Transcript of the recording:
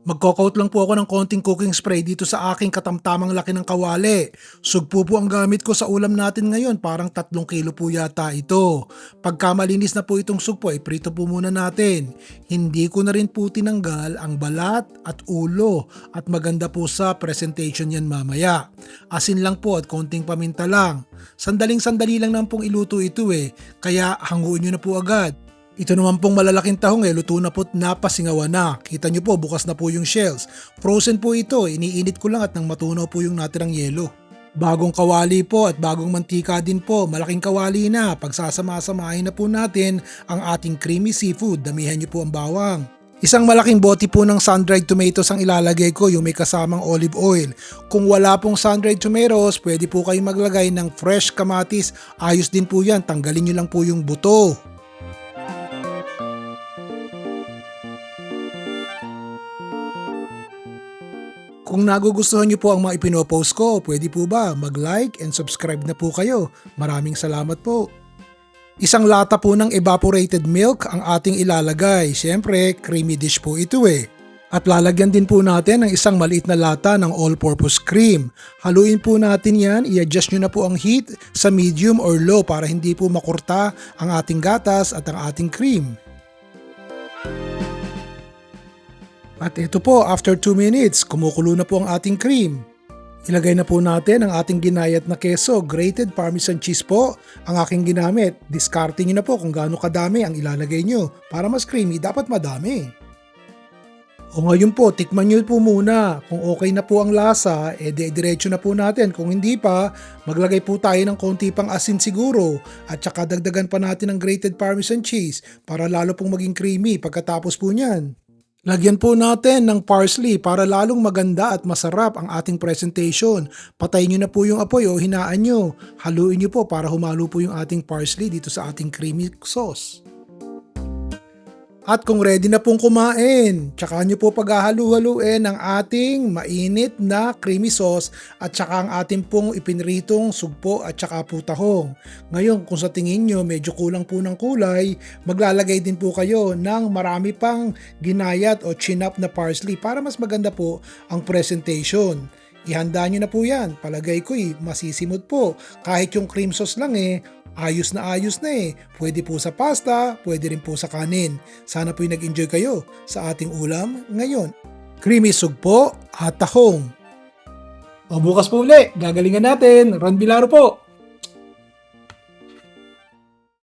Magko-coat lang po ako ng konting cooking spray dito sa aking katamtamang laki ng kawali. Sugpo po ang gamit ko sa ulam natin ngayon, parang 3 kilo po yata ito. Pagka malinis na po itong sugpo, iprito po muna natin. Hindi ko na rin po tinanggal ang balat at ulo at maganda po sa presentation yan mamaya. Asin lang po at konting paminta lang. Sandaling-sandali lang naman pong iluto ito kaya hanguin nyo na po agad. Ito naman pong malalaking tahong luto na po't napasingawan na. Kita nyo po, bukas na po yung shells. Frozen po ito, iniinit ko lang at nang matunaw po yung natirang yelo. Bagong kawali po at bagong mantika din po, malaking kawali na. Pagsasama-samahin na po natin ang ating creamy seafood, damihan nyo po ang bawang. Isang malaking bote po ng sun-dried tomatoes ang ilalagay ko, yung may kasamang olive oil. Kung wala pong sun-dried tomatoes, pwede po kayong maglagay ng fresh kamatis. Ayos din po yan, tanggalin nyo lang po yung buto. Kung nagugustuhan niyo po ang mga ipinopost ko, pwede po ba mag-like and subscribe na po kayo? Maraming salamat po. Isang lata po ng evaporated milk ang ating ilalagay. Siyempre, creamy dish po ito At lalagyan din po natin ng isang maliit na lata ng all-purpose cream. Haluin po natin yan, i-adjust nyo na po ang heat sa medium or low para hindi po makurta ang ating gatas at ang ating cream. At ito po, after 2 minutes, kumukulo na po ang ating cream. Ilagay na po natin ang ating ginayat na keso, grated parmesan cheese po, ang aking ginamit. Diskarte nyo na po kung gaano kadami ang ilalagay nyo. Para mas creamy, dapat madami. O ngayon po, tikman nyo po muna. Kung okay na po ang lasa, diretso na po natin. Kung hindi pa, maglagay po tayo ng konti pang asin siguro. At saka dagdagan pa natin ng grated parmesan cheese para lalo pong maging creamy pagkatapos po niyan. Lagyan po natin ng parsley para lalong maganda at masarap ang ating presentation. Patayin nyo na po yung apoy o hinaan nyo. Haluin nyo po para humalo po yung ating parsley dito sa ating creamy sauce. At kung ready na pong kumain, tsaka nyo po paghahalu-haluin ang ating mainit na creamy sauce at tsaka ang ating pong ipinritong sugpo at tsaka po tahong. Ngayon, kung sa tingin nyo medyo kulang po ng kulay, maglalagay din po kayo ng marami pang ginayat o chinap na parsley para mas maganda po ang presentation. Ihanda nyo na po yan. Palagay ko masisimot po. Kahit yung cream sauce lang ayos na Pwede po sa pasta, pwede rin po sa kanin. Sana po nag-enjoy kayo sa ating ulam ngayon. Creamy sugpo at tahong. O bukas po uli, gagalingan natin. Ron Bilaro po.